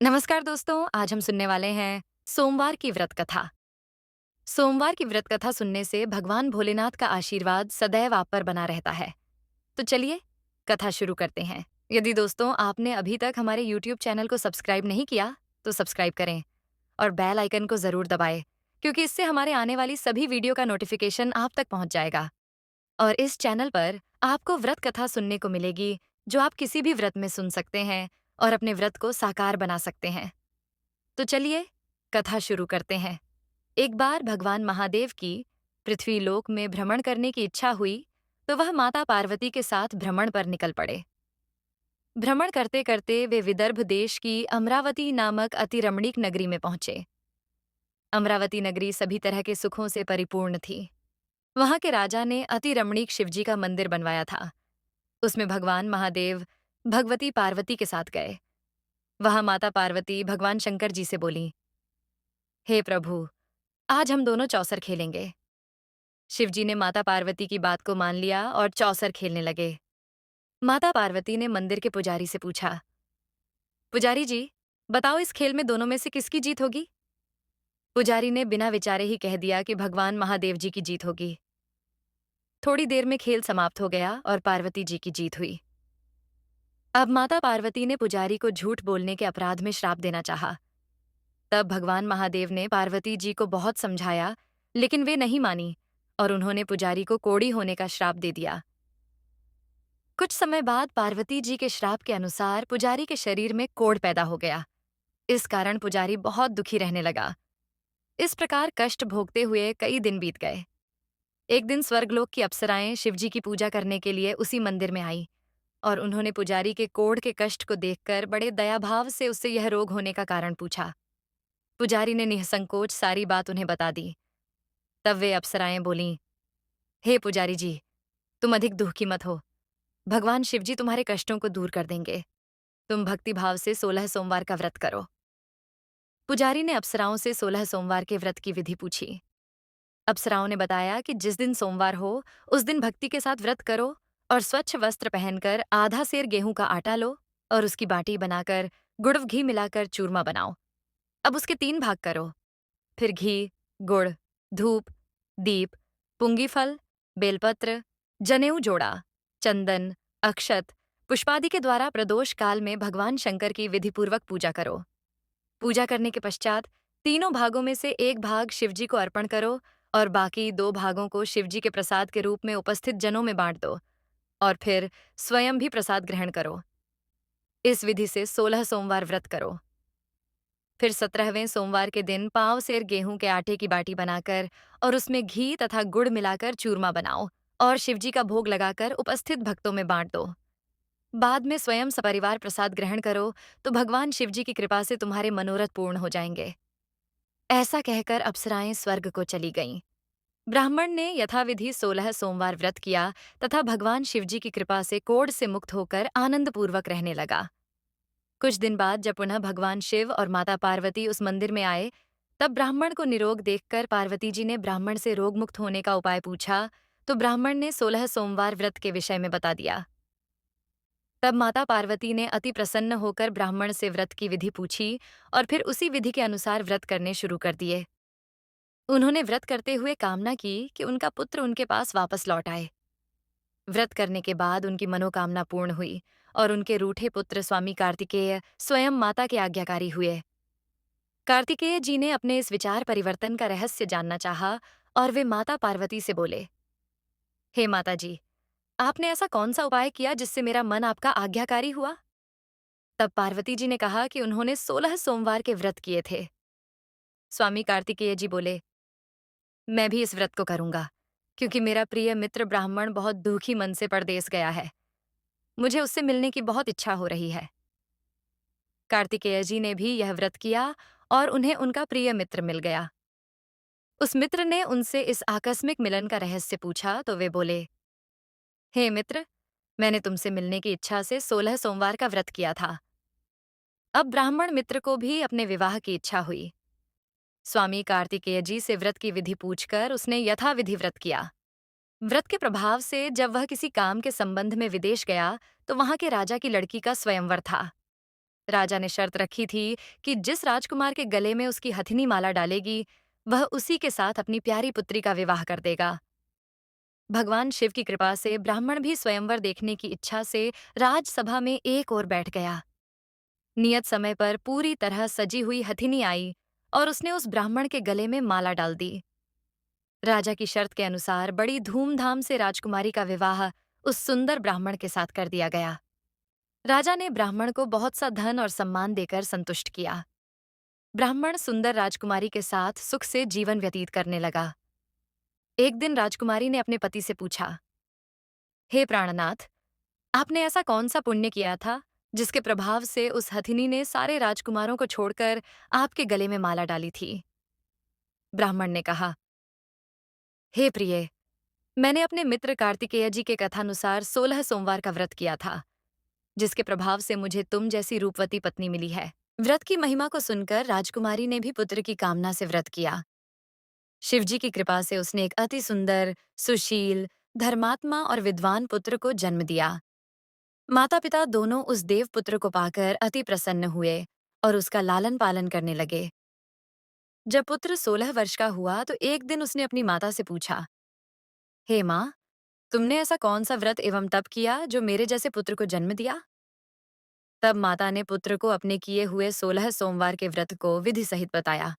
नमस्कार दोस्तों, आज हम सुनने वाले हैं सोमवार की व्रत कथा। सोमवार की व्रत कथा सुनने से भगवान भोलेनाथ का आशीर्वाद सदैव आप पर बना रहता है। तो चलिए कथा शुरू करते हैं। यदि दोस्तों आपने अभी तक हमारे YouTube चैनल को सब्सक्राइब नहीं किया, तो सब्सक्राइब करें और बेल आइकन को जरूर दबाएं, क्योंकि इससे हमारे आने वाली सभी वीडियो का नोटिफिकेशन आप तक पहुंच जाएगा। और इस चैनल पर आपको व्रत कथा सुनने को मिलेगी, जो आप किसी भी व्रत में सुन सकते हैं और अपने व्रत को साकार बना सकते हैं। तो चलिए कथा शुरू करते हैं। एक बार भगवान महादेव की पृथ्वी लोक में भ्रमण करने की इच्छा हुई, तो वह माता पार्वती के साथ भ्रमण पर निकल पड़े। भ्रमण करते करते वे विदर्भ देश की अमरावती नामक अति रमणीक नगरी में पहुंचे। अमरावती नगरी सभी तरह के सुखों से परिपूर्ण थी। वहां के राजा ने अति रमणीक शिवजी का मंदिर बनवाया था। उसमें भगवान महादेव भगवती पार्वती के साथ गए। वहां माता पार्वती भगवान शंकर जी से बोली, हे प्रभु, आज हम दोनों चौसर खेलेंगे। शिवजी ने माता पार्वती की बात को मान लिया और चौसर खेलने लगे। माता पार्वती ने मंदिर के पुजारी से पूछा, पुजारी जी, बताओ इस खेल में दोनों में से किसकी जीत होगी? पुजारी ने बिना विचारे ही कह दिया कि भगवान महादेव जी की जीत होगी। थोड़ी देर में खेल समाप्त हो गया और पार्वती जी की जीत हुई। अब माता पार्वती ने पुजारी को झूठ बोलने के अपराध में श्राप देना चाहा। तब भगवान महादेव ने पार्वती जी को बहुत समझाया, लेकिन वे नहीं मानी और उन्होंने पुजारी को कोढ़ी होने का श्राप दे दिया। कुछ समय बाद पार्वती जी के श्राप के अनुसार पुजारी के शरीर में कोढ़ पैदा हो गया। इस कारण पुजारी बहुत दुखी रहने लगा। इस प्रकार कष्ट भोगते हुए कई दिन बीत गए। एक दिन स्वर्गलोक की अप्सराएं शिवजी की पूजा करने के लिए उसी मंदिर में आई और उन्होंने पुजारी के कोढ़ के कष्ट को देखकर बड़े दयाभाव से उससे यह रोग होने का कारण पूछा। पुजारी ने निसंकोच सारी बात उन्हें बता दी। तब वे अप्सराएं बोलीं, हे पुजारी जी, तुम अधिक दुख की मत हो। भगवान शिवजी तुम्हारे कष्टों को दूर कर देंगे। तुम भक्ति भाव से 16 सोमवार का व्रत करो। पुजारी ने अप्सराओं से 16 सोमवार के व्रत की विधि पूछी। अप्सराओं ने बताया कि जिस दिन सोमवार हो, उस दिन भक्ति के साथ व्रत करो और स्वच्छ वस्त्र पहनकर आधा सेर गेहूं का आटा लो और उसकी बाटी बनाकर गुड़ घी मिलाकर चूरमा बनाओ। अब उसके 3 भाग करो। फिर घी, गुड़, धूप, दीप, पुंगी फल, बेलपत्र, जनेऊ जोड़ा, चंदन, अक्षत, पुष्पादि के द्वारा प्रदोष काल में भगवान शंकर की विधिपूर्वक पूजा करो। पूजा करने के पश्चात तीनों भागों में से एक भाग शिवजी को अर्पण करो और बाकी 2 भागों को शिवजी के प्रसाद के रूप में उपस्थित जनों में बांट दो और फिर स्वयं भी प्रसाद ग्रहण करो। इस विधि से 16 सोमवार व्रत करो। फिर 17वें सोमवार के दिन पाव सेर गेहूं के आटे की बाटी बनाकर और उसमें घी तथा गुड़ मिलाकर चूरमा बनाओ और शिवजी का भोग लगाकर उपस्थित भक्तों में बांट दो। बाद में स्वयं सपरिवार प्रसाद ग्रहण करो, तो भगवान शिवजी की कृपा से तुम्हारे मनोरथ पूर्ण हो जाएंगे। ऐसा कहकर अप्सराएं स्वर्ग को चली गईं। ब्राह्मण ने यथाविधि 16 सोमवार व्रत किया तथा भगवान शिवजी की कृपा से कोढ़ से मुक्त होकर आनंदपूर्वक रहने लगा। कुछ दिन बाद जब पुनः भगवान शिव और माता पार्वती उस मंदिर में आए, तब ब्राह्मण को निरोग देखकर पार्वती जी ने ब्राह्मण से रोग मुक्त होने का उपाय पूछा, तो ब्राह्मण ने 16 सोमवार व्रत के विषय में बता दिया। तब माता पार्वती ने अति प्रसन्न होकर ब्राह्मण से व्रत की विधि पूछी और फिर उसी विधि के अनुसार व्रत करने शुरू कर दिए। उन्होंने व्रत करते हुए कामना की कि उनका पुत्र उनके पास वापस लौट आए। व्रत करने के बाद उनकी मनोकामना पूर्ण हुई और उनके रूठे पुत्र स्वामी कार्तिकेय स्वयं माता के आज्ञाकारी हुए। कार्तिकेय जी ने अपने इस विचार परिवर्तन का रहस्य जानना चाहा और वे माता पार्वती से बोले, हे माता जी, आपने ऐसा कौन सा उपाय किया जिससे मेरा मन आपका आज्ञाकारी हुआ? तब पार्वती जी ने कहा कि उन्होंने 16 सोमवार के व्रत किए थे। स्वामी कार्तिकेय जी बोले, मैं भी इस व्रत को करूंगा, क्योंकि मेरा प्रिय मित्र ब्राह्मण बहुत दुखी मन से परदेस गया है। मुझे उससे मिलने की बहुत इच्छा हो रही है। कार्तिकेय जी ने भी यह व्रत किया और उन्हें उनका प्रिय मित्र मिल गया। उस मित्र ने उनसे इस आकस्मिक मिलन का रहस्य पूछा, तो वे बोले, हे मित्र, मैंने तुमसे मिलने की इच्छा से 16 सोमवार का व्रत किया था। अब ब्राह्मण मित्र को भी अपने विवाह की इच्छा हुई। स्वामी कार्तिकेय जी से व्रत की विधि पूछकर उसने यथाविधि व्रत किया। व्रत के प्रभाव से जब वह किसी काम के संबंध में विदेश गया, तो वहां के राजा की लड़की का स्वयंवर था। राजा ने शर्त रखी थी कि जिस राजकुमार के गले में उसकी हथिनी माला डालेगी, वह उसी के साथ अपनी प्यारी पुत्री का विवाह कर देगा। भगवान शिव की कृपा से ब्राह्मण भी स्वयंवर देखने की इच्छा से राजसभा में एक ओर बैठ गया। नियत समय पर पूरी तरह सजी हुई हथिनी आई और उसने उस ब्राह्मण के गले में माला डाल दी। राजा की शर्त के अनुसार बड़ी धूमधाम से राजकुमारी का विवाह उस सुंदर ब्राह्मण के साथ कर दिया गया। राजा ने ब्राह्मण को बहुत सा धन और सम्मान देकर संतुष्ट किया। ब्राह्मण सुंदर राजकुमारी के साथ सुख से जीवन व्यतीत करने लगा। एक दिन राजकुमारी ने अपने पति से पूछा, हे प्राणनाथ, आपने ऐसा कौन सा पुण्य किया था जिसके प्रभाव से उस हथिनी ने सारे राजकुमारों को छोड़कर आपके गले में माला डाली थी? ब्राह्मण ने कहा, हे प्रिय, मैंने अपने मित्र कार्तिकेय जी के कथानुसार 16 सोमवार का व्रत किया था, जिसके प्रभाव से मुझे तुम जैसी रूपवती पत्नी मिली है। व्रत की महिमा को सुनकर राजकुमारी ने भी पुत्र की कामना से व्रत किया। शिवजी की कृपा से उसने एक अति सुंदर, सुशील, धर्मात्मा और विद्वान पुत्र को जन्म दिया। माता पिता दोनों उस देव पुत्र को पाकर अति प्रसन्न हुए और उसका लालन पालन करने लगे। जब पुत्र 16 वर्ष का हुआ तो एक दिन उसने अपनी माता से पूछा, हे माँ, तुमने ऐसा कौन सा व्रत एवं तप किया जो मेरे जैसे पुत्र को जन्म दिया? तब माता ने पुत्र को अपने किए हुए 16 सोमवार के व्रत को विधि सहित बताया।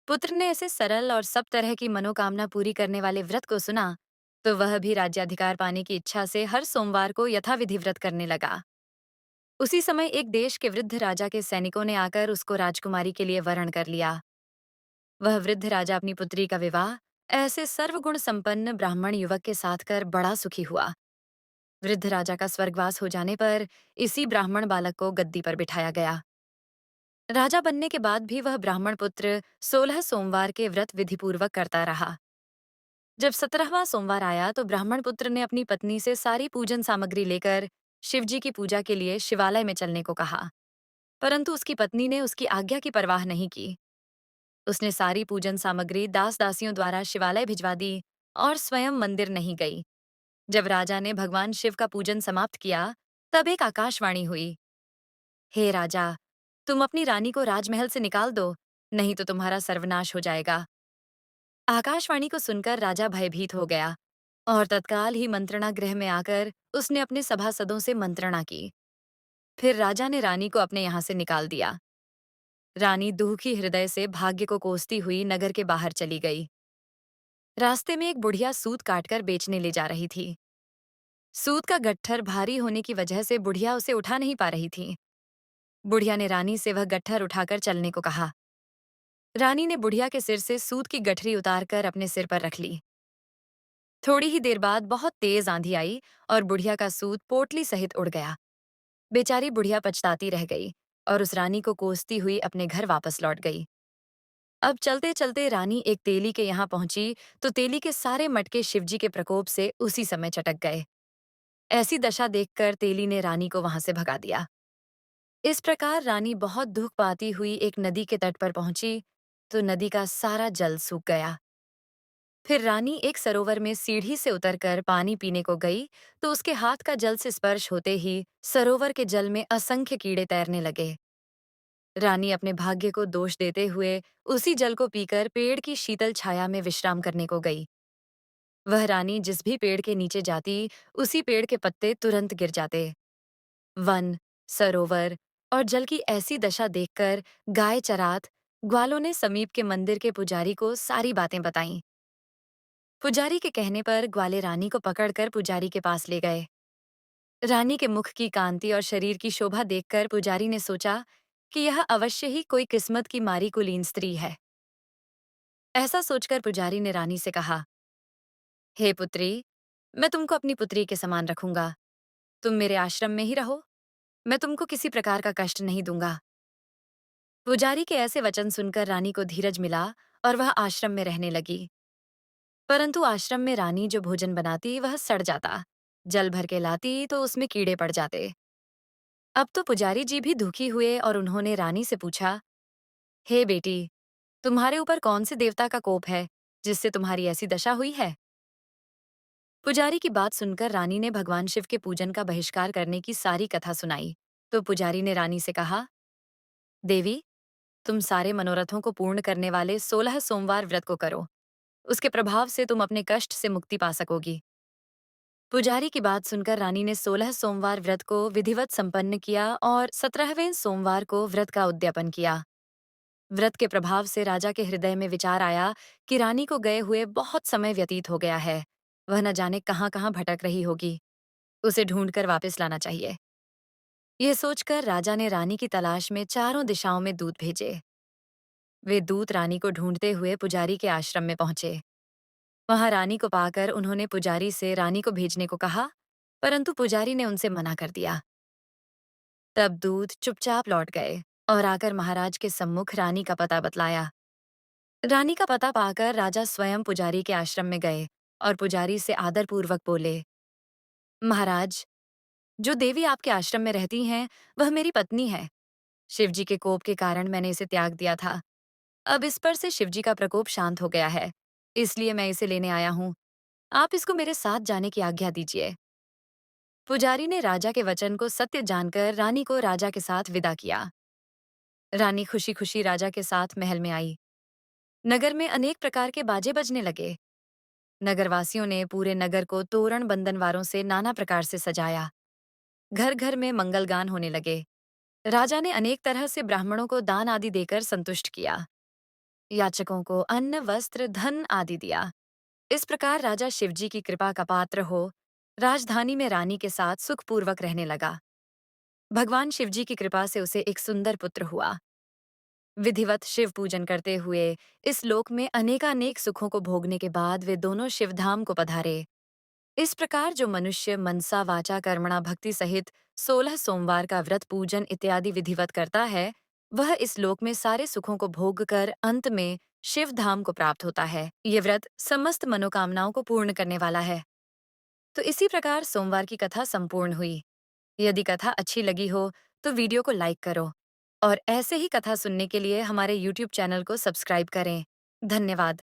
पुत्र ने ऐसे सरल और सब तरह की मनोकामना पूरी करने वाले व्रत को सुना तो वह भी राज्याधिकार पाने की इच्छा से हर सोमवार को यथाविधि व्रत करने लगा। उसी समय एक देश के वृद्ध राजा के सैनिकों ने आकर उसको राजकुमारी के लिए वरण कर लिया। वह वृद्ध राजा अपनी पुत्री का विवाह ऐसे सर्वगुण संपन्न ब्राह्मण युवक के साथ कर बड़ा सुखी हुआ। वृद्ध राजा का स्वर्गवास हो जाने पर इसी ब्राह्मण बालक को गद्दी पर बिठाया गया। राजा बनने के बाद भी वह ब्राह्मण पुत्र 16 सोमवार के व्रत विधिपूर्वक करता रहा। जब 17वां सोमवार आया तो ब्राह्मण पुत्र ने अपनी पत्नी से सारी पूजन सामग्री लेकर शिवजी की पूजा के लिए शिवालय में चलने को कहा, परंतु उसकी पत्नी ने उसकी आज्ञा की परवाह नहीं की। उसने सारी पूजन सामग्री दास दासियों द्वारा शिवालय भिजवा दी और स्वयं मंदिर नहीं गई। जब राजा ने भगवान शिव का पूजन समाप्त किया, तब एक आकाशवाणी हुई, हे राजा, तुम अपनी रानी को राजमहल से निकाल दो, नहीं तो तुम्हारा सर्वनाश हो जाएगा। आकाशवाणी को सुनकर राजा भयभीत हो गया और तत्काल ही मंत्रणा गृह में आकर उसने अपने सभासदों से मंत्रणा की। फिर राजा ने रानी को अपने यहाँ से निकाल दिया। रानी दुखी हृदय से भाग्य को कोसती हुई नगर के बाहर चली गई। रास्ते में एक बुढ़िया सूत काटकर बेचने ले जा रही थी। सूत का गट्ठर भारी होने की वजह से बुढ़िया उसे उठा नहीं पा रही थी। बुढ़िया ने रानी से वह गट्ठर उठाकर चलने को कहा। रानी ने बुढ़िया के सिर से सूत की गठरी उतारकर अपने सिर पर रख ली। थोड़ी ही देर बाद बहुत तेज आंधी आई और बुढ़िया का सूत पोटली सहित उड़ गया। बेचारी बुढ़िया पछताती रह गई और उस रानी को कोसती हुई अपने घर वापस लौट गई। अब चलते चलते रानी एक तेली के यहाँ पहुंची तो तेली के सारे मटके शिवजी के प्रकोप से उसी समय चटक गए। ऐसी दशा देखकर तेली ने रानी को वहां से भगा दिया। इस प्रकार रानी बहुत दुख पाती हुई एक नदी के तट पर पहुंची तो नदी का सारा जल सूख गया। फिर रानी एक सरोवर में सीढ़ी से उतरकर पानी पीने को गई तो उसके हाथ का जल से स्पर्श होते ही सरोवर के जल में असंख्य कीड़े तैरने लगे। रानी अपने भाग्य को दोष देते हुए उसी जल को पीकर पेड़ की शीतल छाया में विश्राम करने को गई। वह रानी जिस भी पेड़ के नीचे जाती उसी पेड़ के पत्ते तुरंत गिर जाते। वन, सरोवर और जल की ऐसी दशा देखकर गाय चरात ग्वालों ने समीप के मंदिर के पुजारी को सारी बातें बताईं। पुजारी के कहने पर ग्वाले रानी को पकड़कर पुजारी के पास ले गए। रानी के मुख की कांति और शरीर की शोभा देखकर पुजारी ने सोचा कि यह अवश्य ही कोई किस्मत की मारी कुलीन स्त्री है। ऐसा सोचकर पुजारी ने रानी से कहा, हे पुत्री, मैं तुमको अपनी पुत्री के समान रखूंगा। तुम मेरे आश्रम में ही रहो, मैं तुमको किसी प्रकार का कष्ट नहीं दूंगा। पुजारी के ऐसे वचन सुनकर रानी को धीरज मिला और वह आश्रम में रहने लगी। परंतु आश्रम में रानी जो भोजन बनाती वह सड़ जाता, जल भर के लाती तो उसमें कीड़े पड़ जाते। अब तो पुजारी जी भी दुखी हुए और उन्होंने रानी से पूछा, हे बेटी, तुम्हारे ऊपर कौन से देवता का कोप है जिससे तुम्हारी ऐसी दशा हुई है? पुजारी की बात सुनकर रानी ने भगवान शिव के पूजन का बहिष्कार करने की सारी कथा सुनाई। तो पुजारी ने रानी से कहा, देवी, तुम सारे मनोरथों को पूर्ण करने वाले 16 सोमवार व्रत को करो। उसके प्रभाव से तुम अपने कष्ट से मुक्ति पा सकोगी। पुजारी की बात सुनकर रानी ने 16 सोमवार व्रत को विधिवत संपन्न किया और 17वें सोमवार को व्रत का उद्यापन किया। व्रत के प्रभाव से राजा के हृदय में विचार आया कि रानी को गए हुए बहुत समय व्यतीत हो गया है। वह न जाने कहाँ कहाँ भटक रही होगी। उसे ढूंढकर वापस लाना चाहिए। यह सोचकर राजा ने रानी की तलाश में चारों दिशाओं में दूत भेजे। वे दूत रानी को ढूंढते हुए पुजारी के आश्रम में पहुंचे। वहां रानी को पाकर उन्होंने पुजारी से रानी को भेजने को कहा, परंतु पुजारी ने उनसे मना कर दिया। तब दूत चुपचाप लौट गए और आकर महाराज के सम्मुख रानी का पता बतलाया। रानी का पता पाकर राजा स्वयं पुजारी के आश्रम में गए और पुजारी से आदरपूर्वक बोले, महाराज, जो देवी आपके आश्रम में रहती हैं, वह मेरी पत्नी है। शिवजी के कोप के कारण मैंने इसे त्याग दिया था। अब इस पर से शिवजी का प्रकोप शांत हो गया है, इसलिए मैं इसे लेने आया हूँ। आप इसको मेरे साथ जाने की आज्ञा दीजिए। पुजारी ने राजा के वचन को सत्य जानकर रानी को राजा के साथ विदा किया। रानी खुशी खुशी राजा के साथ महल में आई। नगर में अनेक प्रकार के बाजे बजने लगे। नगरवासियों ने पूरे नगर को तोरण बंधनवारों से नाना प्रकार से सजाया। घर घर में मंगलगान होने लगे। राजा ने अनेक तरह से ब्राह्मणों को दान आदि देकर संतुष्ट किया। याचकों को अन्न वस्त्र धन आदि दिया। इस प्रकार राजा शिवजी की कृपा का पात्र हो राजधानी में रानी के साथ सुखपूर्वक रहने लगा। भगवान शिवजी की कृपा से उसे एक सुंदर पुत्र हुआ। विधिवत शिव पूजन करते हुए इस लोक में अनेकानेक सुखों को भोगने के बाद वे दोनों शिवधाम को पधारे। इस प्रकार जो मनुष्य मनसा वाचा कर्मणा भक्ति सहित 16 सोमवार का व्रत पूजन इत्यादि विधिवत करता है, वह इस लोक में सारे सुखों को भोग कर अंत में शिव धाम को प्राप्त होता है। ये व्रत समस्त मनोकामनाओं को पूर्ण करने वाला है। तो इसी प्रकार सोमवार की कथा संपूर्ण हुई। यदि कथा अच्छी लगी हो तो वीडियो को लाइक करो और ऐसे ही कथा सुनने के लिए हमारे YouTube चैनल को सब्सक्राइब करें। धन्यवाद।